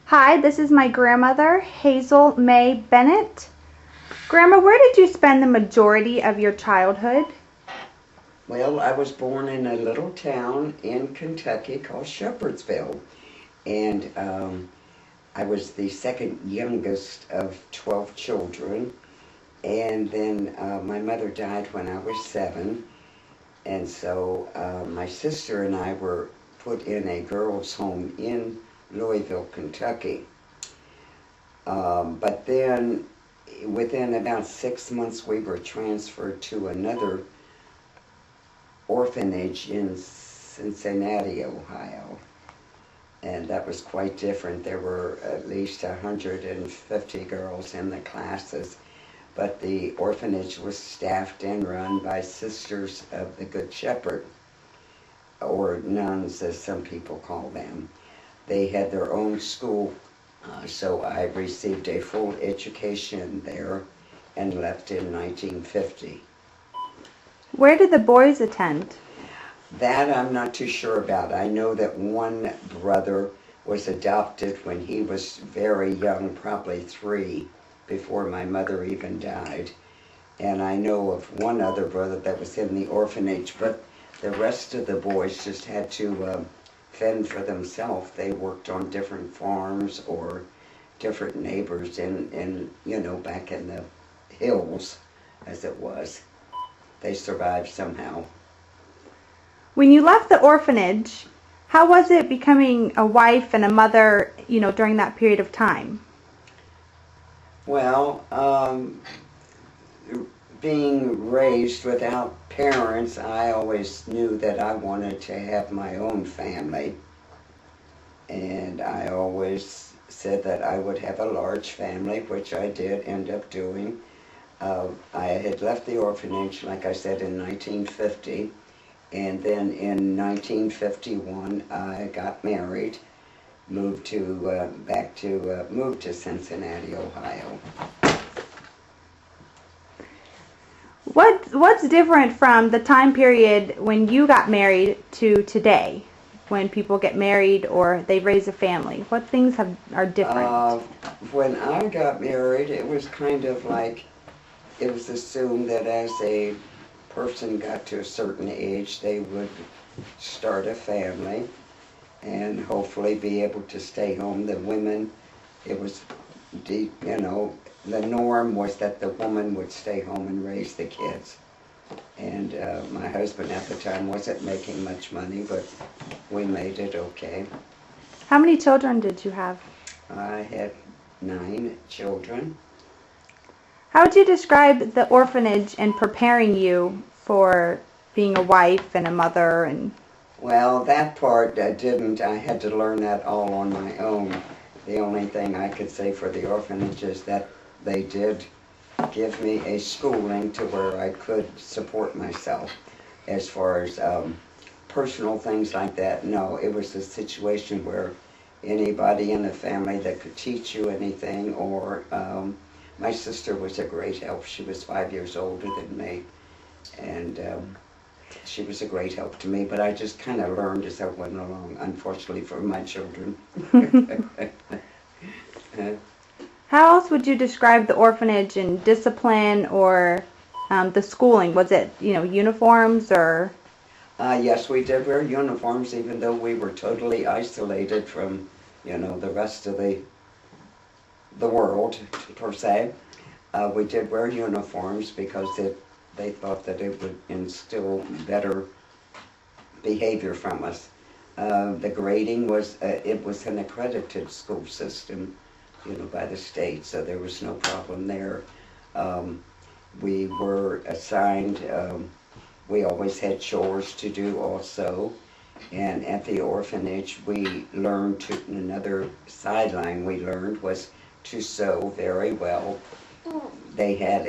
Hi, this is my grandmother, Hazel May Bennett. Grandma, where did you spend the majority of your childhood? Well, I was born in a little town in Kentucky called Shepherdsville, and I was the second youngest of 12 children. And then my mother died when I was 7, and so my sister and I were put in a girls' home in Louisville, Kentucky. But then, within about 6 months, we were transferred to another orphanage in Cincinnati, Ohio. And that was quite different. There were at least 150 girls in the classes, but the orphanage was staffed and run by Sisters of the Good Shepherd, or nuns as some people call them. They had their own school, so I received a full education there and left in 1950. Where did the boys attend? That I'm not too sure about. I know that one brother was adopted when he was very young, probably 3, before my mother even died. And I know of one other brother that was in the orphanage, but the rest of the boys just had to fend for themselves. They worked on different farms or different neighbors in back in the hills, as it was. They survived somehow. When you left the orphanage, how was it becoming a wife and a mother, during that period of time? Well, being raised without parents, I always knew that I wanted to have my own family. And I always said that I would have a large family, which I did end up doing. I had left the orphanage, like I said, in 1950. And then in 1951, I got married, moved to Cincinnati, Ohio. What's different from the time period when you got married to today, when people get married or they raise a family? What things are different? When I got married, it was kind of like it was assumed that as a person got to a certain age, they would start a family and hopefully be able to stay home. The women, it was deep, the norm was that the woman would stay home and raise the kids. And my husband at the time wasn't making much money, but we made it okay. How many children did you have? I had 9 children. How would you describe the orphanage and preparing you for being a wife and a mother? Well, that part I didn't. I had to learn that all on my own. The only thing I could say for the orphanage is that they did give me a schooling to where I could support myself. As far as personal things like that, no. It was a situation where anybody in the family that could teach you anything, or my sister was a great help. She was 5 years older than me, and she was a great help to me, but I just kind of learned as I went along, unfortunately for my children. How else would you describe the orphanage in discipline or the schooling? Was it, uniforms or? Yes, we did wear uniforms, even though we were totally isolated from, the rest of the world, per se. We did wear uniforms because they thought that it would instill better behavior from us. The grading was, it was an accredited school system, by the state, so there was no problem there. We were assigned, we always had chores to do also, and at the orphanage we learned another sideline we learned was to sew very well. They had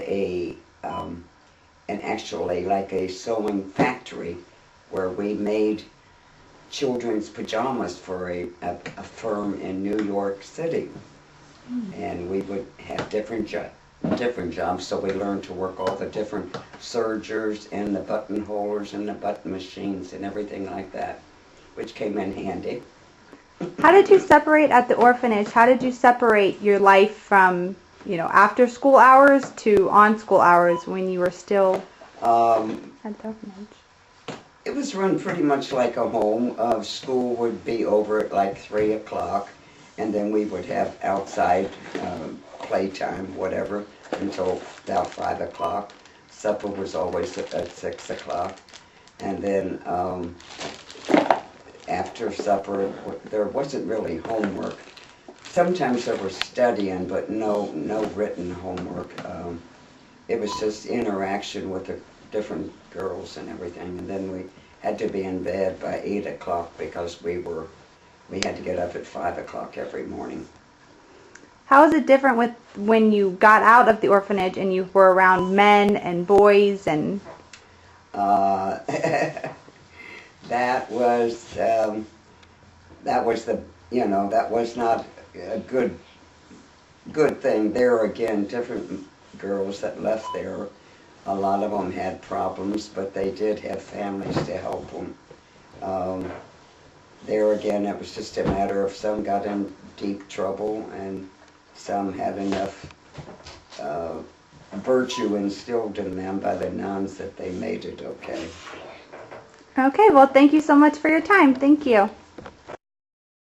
actually like a sewing factory where we made children's pajamas for a firm in New York City. And we would have different jobs, so we learned to work all the different sergers and the buttonholers and the button machines and everything like that, which came in handy. How did you separate at the orphanage? How did you separate your life from, after school hours to on school hours when you were still at the orphanage? It was run pretty much like a home. School would be over at like 3 o'clock, and then we would have outside playtime, whatever, until about 5 o'clock. Supper was always at 6 o'clock. And then after supper, there wasn't really homework. Sometimes there was studying, but no written homework. It was just interaction with the different girls and everything. And then we had to be in bed by 8 o'clock because we had to get up at 5 o'clock every morning. How is it different with when you got out of the orphanage and you were around men and boys and? That was the that was not a good thing. There again, different girls that left there, a lot of them had problems, but they did have families to help them. There again, it was just a matter of some got in deep trouble and some had enough virtue instilled in them by the nuns that they made it okay. Okay, well, thank you so much for your time. Thank you.